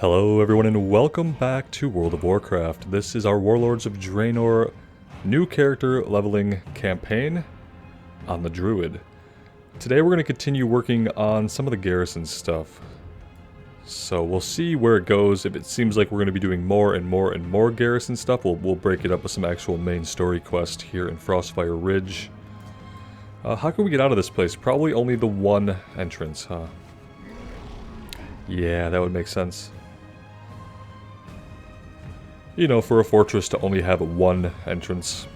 Hello everyone and welcome back to World of Warcraft. This is our Warlords of Draenor new character leveling campaign on the Druid. Today we're going to continue working on some of the garrison stuff. So we'll see where it goes. If it seems like we're going to be doing more and more garrison stuff, we'll break it up with some actual main story quest here in Frostfire Ridge. How can we get out of this place? Probably only the one entrance, huh? Yeah, that would make sense. You know, for a fortress to only have one entrance.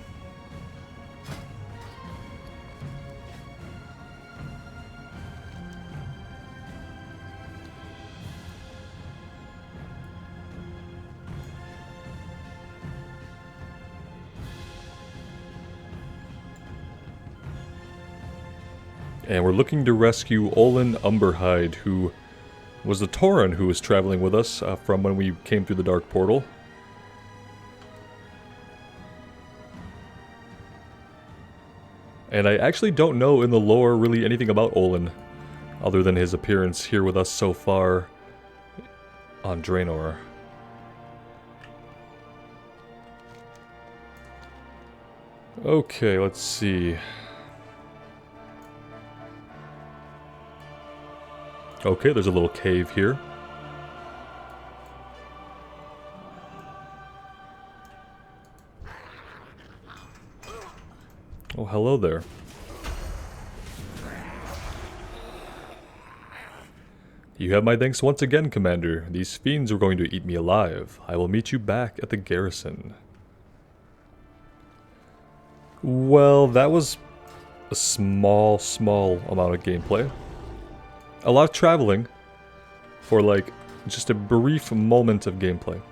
And we're looking to rescue Olin Umberhide, who was the Tauren who was traveling with us from when we came through the Dark Portal. And I actually don't know in the lore really anything about Olin, other than his appearance here with us so far on Draenor. Okay, let's see. Okay, there's a little cave here. Oh, hello there. You have my thanks once again, Commander. These fiends are going to eat me alive. I will meet you back at the garrison. Well, that was a small amount of gameplay. A lot of traveling for, like, just a brief moment of gameplay.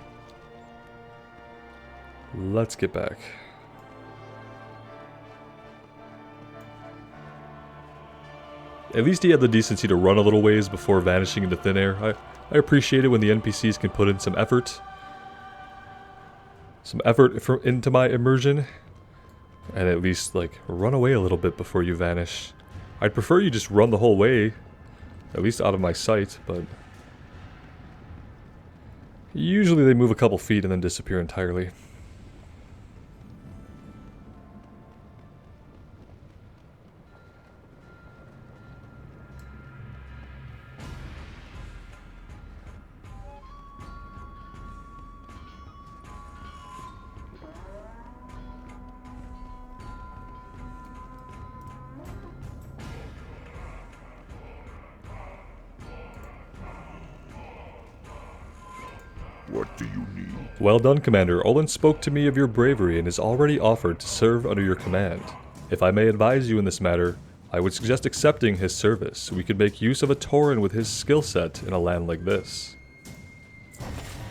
Let's get back. At least he had the decency to run a little ways before vanishing into thin air. I appreciate it when the NPCs can put in some effort. Into my immersion. And at least, like, run away a little bit before you vanish. I'd prefer you just run the whole way. At least out of my sight, but... usually they move a couple feet and then disappear entirely. What do you need? Well done, Commander. Olin spoke to me of your bravery and has already offered to serve under your command. If I may advise you in this matter, I would suggest accepting his service. We could make use of a Tauren with his skill set in a land like this.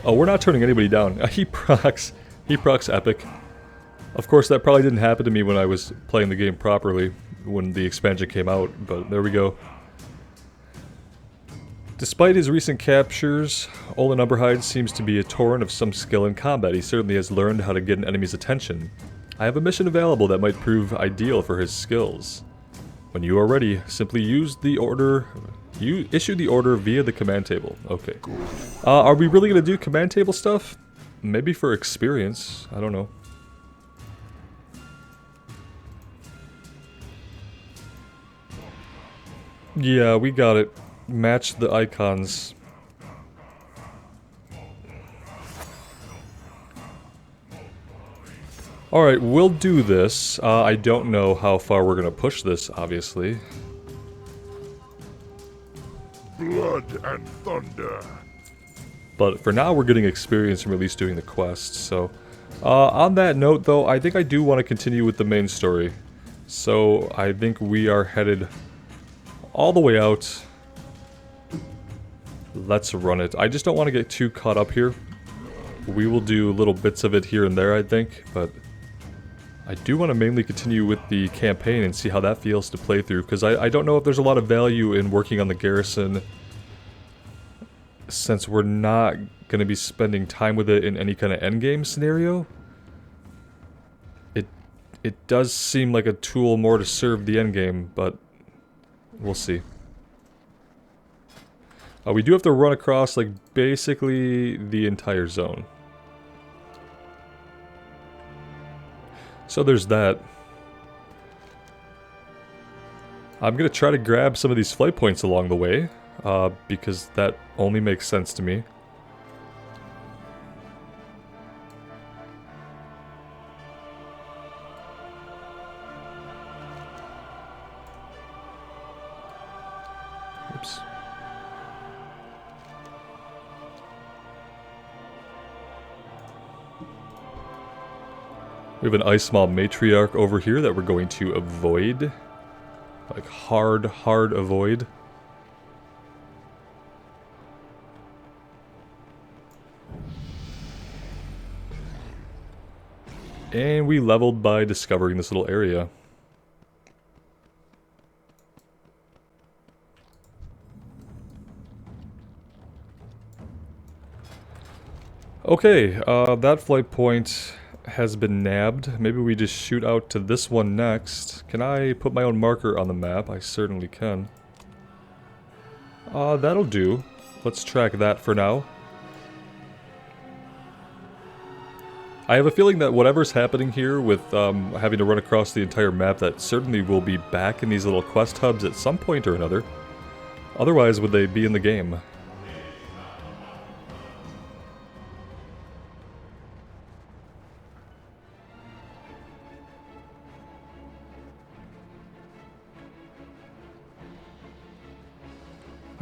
Oh, we're not turning anybody down. He procs epic. Of course, that probably didn't happen to me when I was playing the game properly, when the expansion came out, but there we go. Despite his recent captures, Olin Umberhide seems to be a Tauren of some skill in combat. He certainly has learned how to get an enemy's attention. I have a mission available that might prove ideal for his skills. When you are ready, simply issue the order via the command table. Okay. Are we really going to do command table stuff? Maybe for experience. I don't know. Yeah, we got it. Match the icons. Alright, we'll do this. I don't know how far we're gonna push this, obviously. Blood and thunder. But for now, we're getting experience from at least doing the quest, so... on that note, though, I think I do want to continue with the main story. So, I think we are headed all the way out. Let's run it. I just don't want to get too caught up here. We will do little bits of it here and there, I think, but I do want to mainly continue with the campaign and see how that feels to play through, because I don't know if there's a lot of value in working on the garrison, since we're not going to be spending time with it in any kind of endgame scenario. It does seem like a tool more to serve the endgame, but we'll see. We do have to run across, like, basically the entire zone. So there's that. I'm gonna try to grab some of these flight points along the way, because that only makes sense to me. Oops. We have an Ice Maw Matriarch over here that we're going to avoid. Like, hard avoid. And we leveled by discovering this little area. Okay, that flight point has been nabbed. Maybe we just shoot out to this one next. Can I put my own marker on the map? I certainly can. That'll do. Let's track that for now. I have a feeling that whatever's happening here with having to run across the entire map, that certainly will be back in these little quest hubs at some point or another. Otherwise, would they be in the game?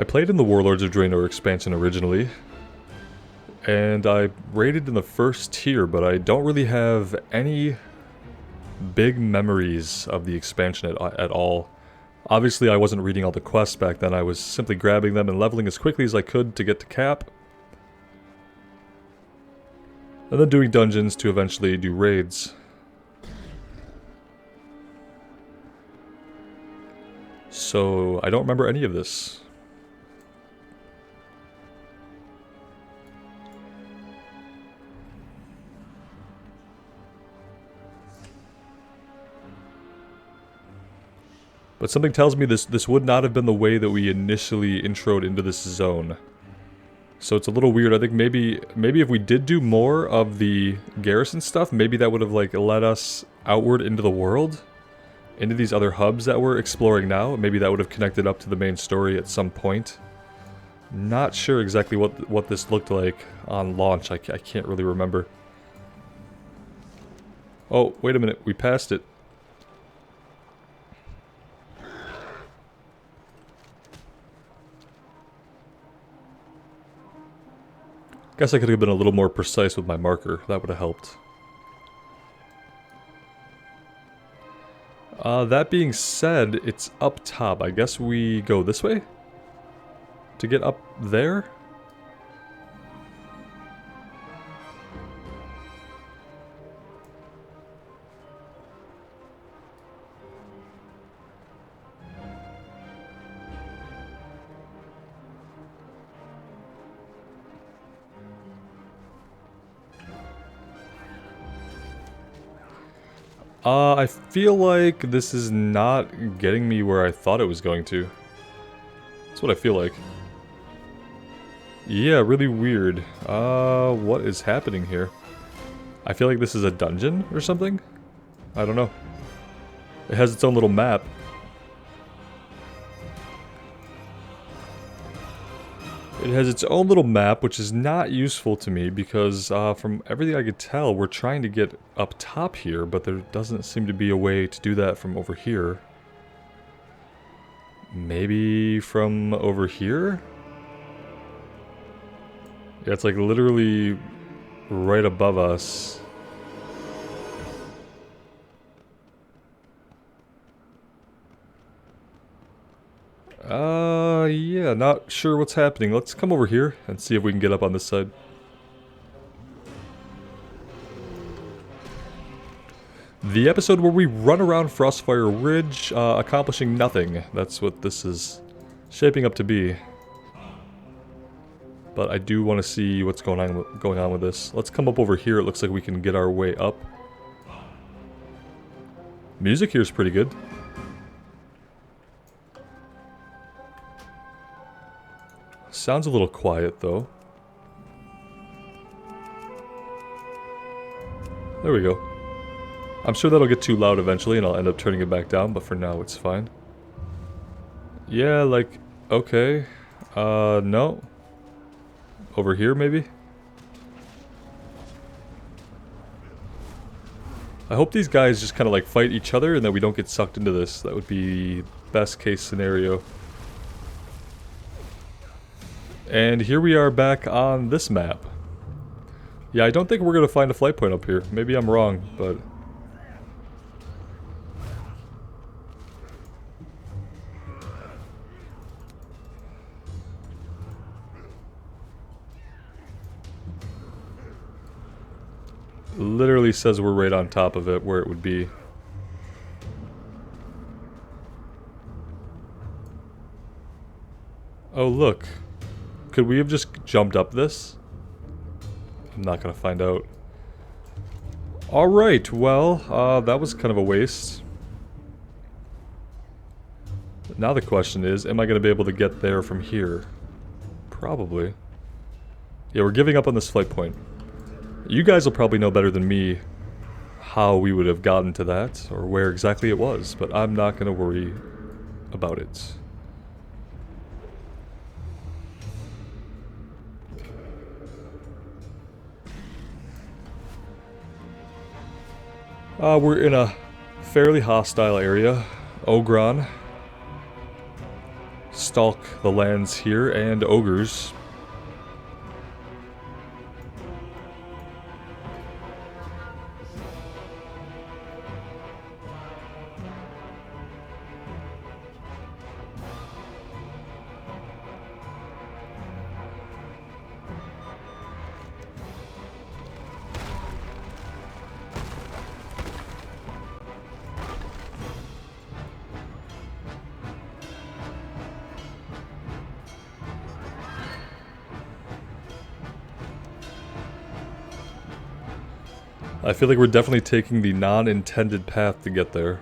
I played in the Warlords of Draenor expansion originally, and I raided in the first tier, but I don't really have any big memories of the expansion at all. Obviously, I wasn't reading all the quests back then. I was simply grabbing them and leveling as quickly as I could to get to cap. And then doing dungeons to eventually do raids. So, I don't remember any of this. But something tells me this would not have been the way that we initially introed into this zone. So it's a little weird. I think maybe if we did do more of the garrison stuff, maybe that would have like led us outward into the world, into these other hubs that we're exploring now. Maybe that would have connected up to the main story at some point. Not sure exactly what this looked like on launch. I can't really remember. Oh, wait a minute. We passed it. Guess I could have been a little more precise with my marker. That would have helped. That being said, it's up top. I guess we go this way? To get up there? I feel like this is not getting me where I thought it was going to. That's what I feel like. Yeah, really weird. What is happening here? I feel like this is a dungeon or something? I don't know. It has its own little map. It has its own little map, which is not useful to me because from everything I could tell, we're trying to get up top here, but there doesn't seem to be a way to do that from over here. Maybe from over here? Yeah, it's like literally right above us. Yeah, not sure what's happening. Let's come over here and see if we can get up on this side. The episode where we run around Frostfire Ridge, accomplishing nothing. That's what this is shaping up to be. But I do want to see what's going on with this. Let's come up over here. It looks like we can get our way up. Music here is pretty good. Sounds a little quiet, though. There we go. I'm sure that'll get too loud eventually and I'll end up turning it back down, but for now it's fine. Yeah, like, okay. No. Over here, maybe? I hope these guys just kind of like fight each other and that we don't get sucked into this. That would be best case scenario. And here we are back on this map. Yeah, I don't think we're going to find a flight point up here. Maybe I'm wrong, but... literally says we're right on top of it, where it would be. Oh, look. Could we have just jumped up this? I'm not gonna find out. Alright, well, that was kind of a waste. Now the question is, am I gonna be able to get there from here? Probably. Yeah, we're giving up on this flight point. You guys will probably know better than me how we would have gotten to that, or where exactly it was, but I'm not gonna worry about it. We're in a fairly hostile area. Ogron. Stalk the lands here, and ogres. I feel like we're definitely taking the non-intended path to get there.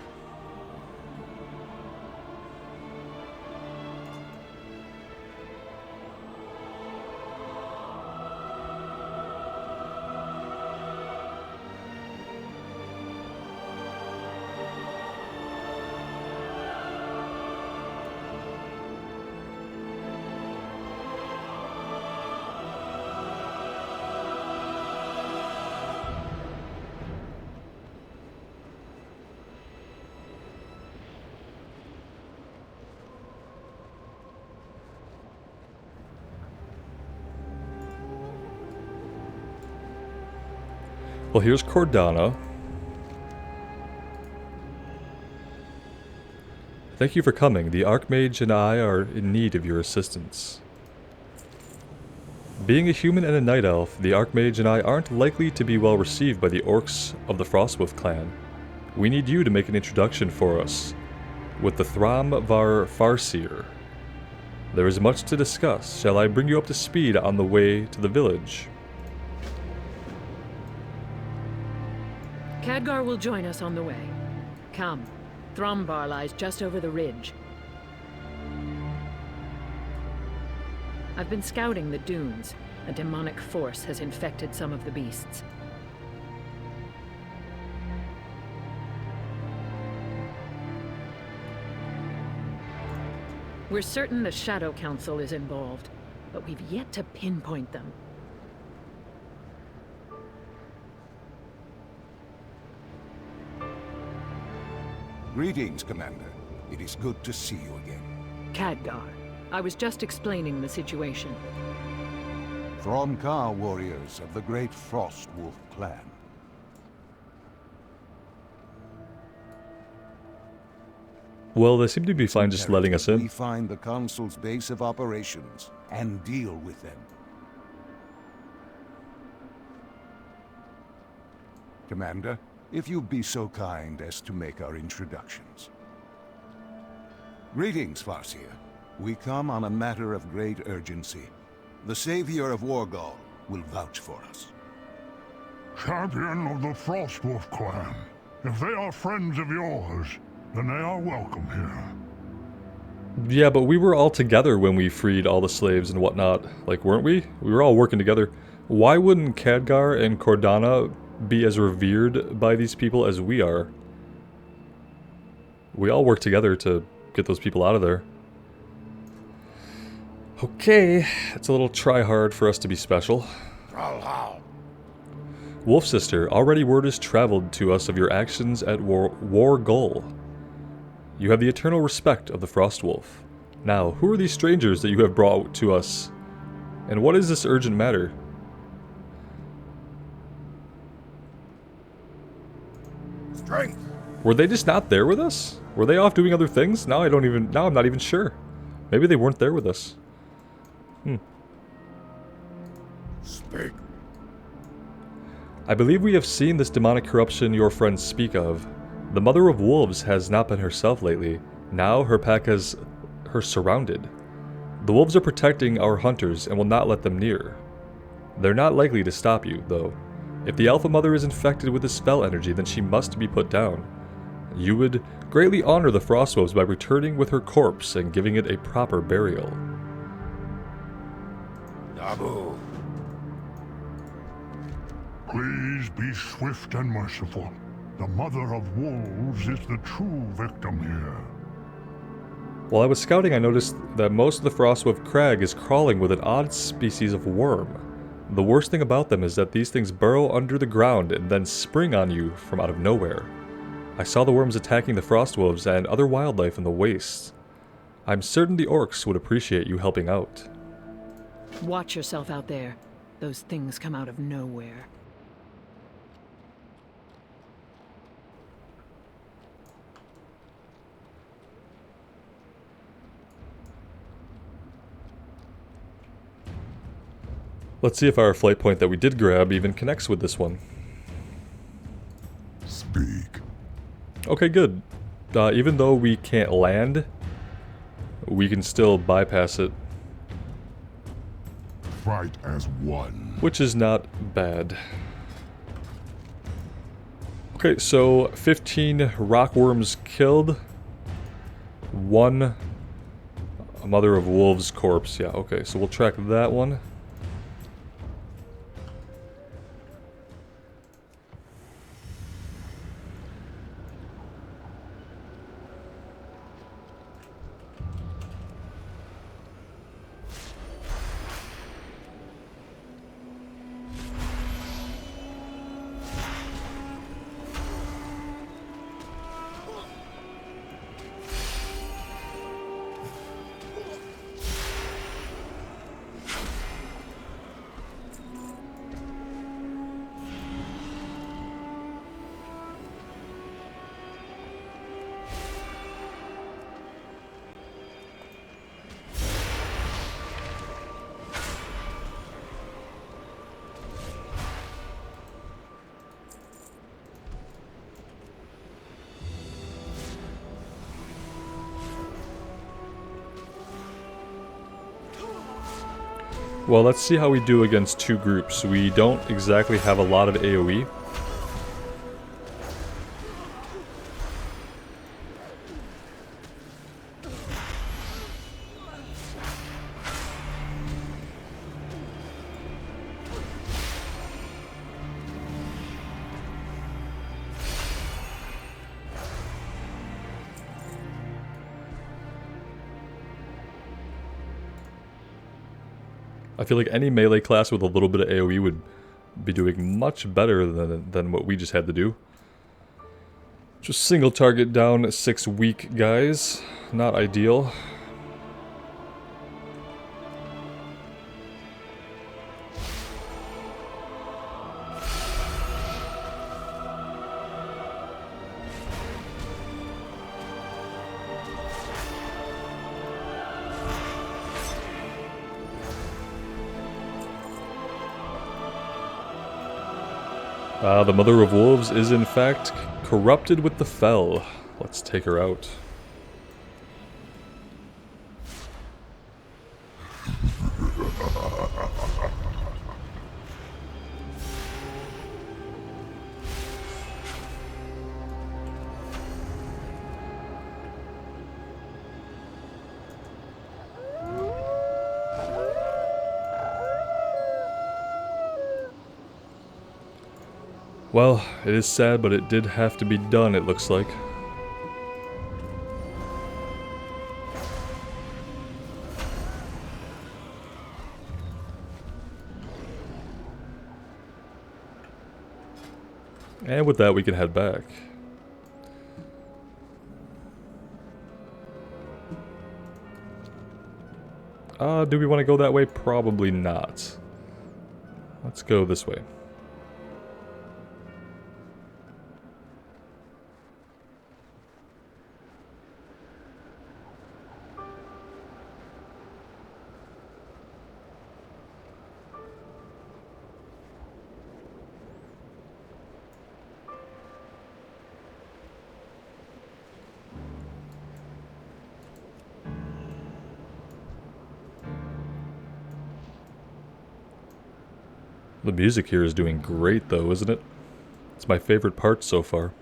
Well, here's Cordana. Thank you for coming. The Archmage and I are in need of your assistance. Being a human and a night elf, the Archmage and I aren't likely to be well received by the orcs of the Frostwolf clan. We need you to make an introduction for us with the Thram Var Farseer. There is much to discuss. Shall I bring you up to speed on the way to the village? Khadgar will join us on the way. Come. Thrambar lies just over the ridge. I've been scouting the dunes. A demonic force has infected some of the beasts. We're certain the Shadow Council is involved, but we've yet to pinpoint them. Greetings, Commander. It is good to see you again. Khadgar. I was just explaining the situation. Thromkar warriors of the great Frostwolf clan. Well, they seem to be fine just letting us We in. find the Council's base of operations and deal with them. Commander, if you'd be so kind as to make our introductions. Greetings, Farseer. We come on a matter of great urgency. The Savior of Wargol will vouch for us. Champion of the Frostwolf clan. If they are friends of yours, then they are welcome here. Yeah, but we were all together when we freed all the slaves and whatnot. Like, weren't we? We were all working together. Why wouldn't Khadgar and Cordana be as revered by these people as we are? We all work together to get those people out of there. Okay, it's a little try-hard for us to be special. Wolf Sister, already word has traveled to us of your actions at War Gull. You have the eternal respect of the Frost Wolf. Now, who are these strangers that you have brought to us? And what is this urgent matter? Strength. Were they just not there with us? Were they off doing other things? Now I'm not even sure. Maybe they weren't there with us. Speak. I believe we have seen this demonic corruption your friends speak of. The Mother of Wolves has not been herself lately. Now her pack has her surrounded. The wolves are protecting our hunters and will not let them near. They're not likely to stop you, though. If the Alpha Mother is infected with the spell energy, then she must be put down. You would greatly honor the Frostwolves by returning with her corpse and giving it a proper burial. Nabu. Please be swift and merciful. The Mother of Wolves is the true victim here. While I was scouting, I noticed that most of the Frostwolf Crag is crawling with an odd species of worm. The worst thing about them is that these things burrow under the ground and then spring on you from out of nowhere. I saw the worms attacking the Frostwolves and other wildlife in the wastes. I'm certain the orcs would appreciate you helping out. Watch yourself out there. Those things come out of nowhere. Let's see if our flight point that we did grab even connects with this one. Speak. Okay, good. Even though we can't land, we can still bypass it, Fight as one. which is not bad. Okay, so 15 rockworms killed. 1 Mother of Wolves corpse. Yeah, okay, so we'll track that one. Well, let's see how we do against 2 groups. We don't exactly have a lot of AoE. I feel like any melee class with a little bit of AoE would be doing much better than what we just had to do. Just single target down 6 weak guys. Not ideal. The Mother of Wolves is in fact corrupted with the Fel. Let's take her out. Well, it is sad, but it did have to be done, it looks like. And with that, we can head back. Do we want to go that way? Probably not. Let's go this way. The music here is doing great though, isn't it? It's my favorite part so far.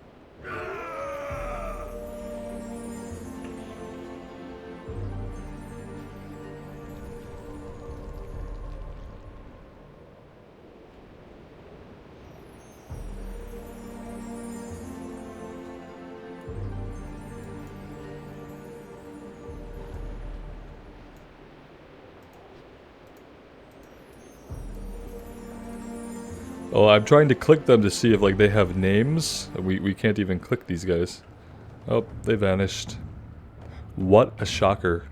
Oh, I'm trying to click them to see if like they have names. We can't even click these guys. Oh, they vanished. What a shocker.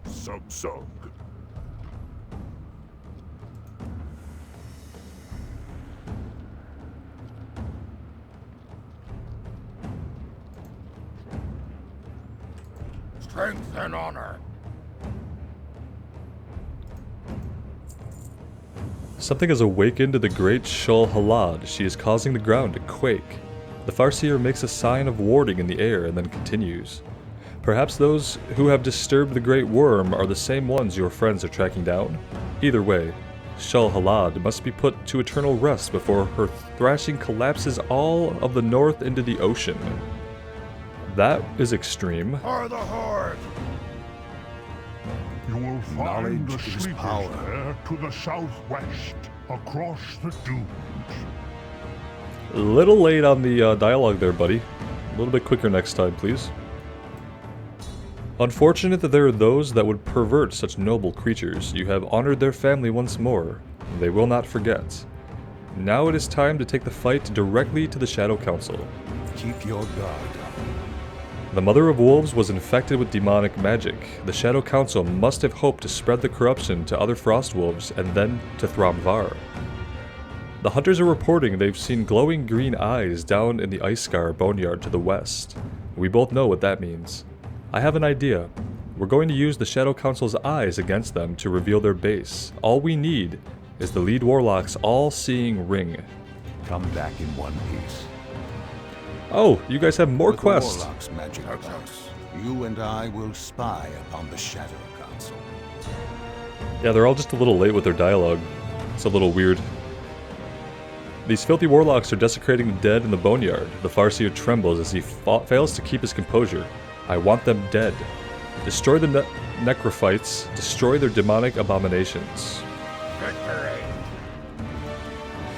Sug. Strength and honor. Something has awakened to the great Shul Halad. She is causing the ground to quake. The Farseer makes a sign of warding in the air and then continues. Perhaps those who have disturbed the great worm are the same ones your friends are tracking down? Either way, Shul Halad must be put to eternal rest before her thrashing collapses all of the north into the ocean. That is extreme. For the Horde! You will find the Knowledge is sleepers power. there to the southwest, across the dunes. A little late on the dialogue there, buddy. A little bit quicker next time, please. Unfortunate that there are those that would pervert such noble creatures. You have honored their family once more. They will not forget. Now it is time to take the fight directly to the Shadow Council. Keep your guard. The Mother of Wolves was infected with demonic magic. The Shadow Council must have hoped to spread the corruption to other Frost Wolves and then to Thramvar. The hunters are reporting they've seen glowing green eyes down in the Icescar boneyard to the west. We both know what that means. I have an idea. We're going to use the Shadow Council's eyes against them to reveal their base. All we need is the lead warlock's all-seeing ring. Come back in one piece. Oh, you guys have more With the quests. Warlock's magic box, you and I will spy upon the Shadow Council. Yeah, they're all just a little late with their dialogue. It's a little weird. These filthy warlocks are desecrating the dead in the boneyard. The Farseer trembles as he fails to keep his composure. I want them dead. Destroy the necrophytes. Destroy their demonic abominations. Victory!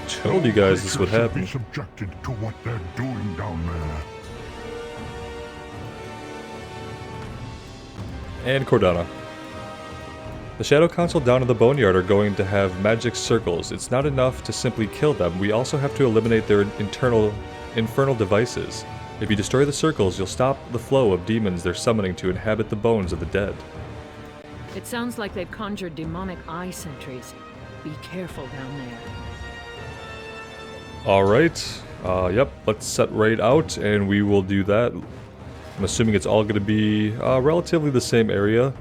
Told you guys this would happen. Be subjected to what they're doing down there. And Cordana. The Shadow Council down in the Boneyard are going to have magic circles. It's not enough to simply kill them. We also have to eliminate their infernal devices. If you destroy the circles, you'll stop the flow of demons they're summoning to inhabit the bones of the dead. It sounds like they've conjured demonic eye sentries. Be careful down there. Alright, yep, let's set right out and we will do that. I'm assuming it's all going to be relatively the same area.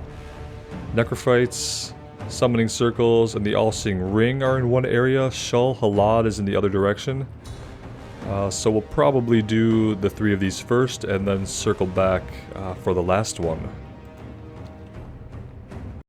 Necrophytes, summoning circles, and the all-seeing ring are in one area. Shul Halad is in the other direction. So we'll probably do the three of these first and then circle back for the last one.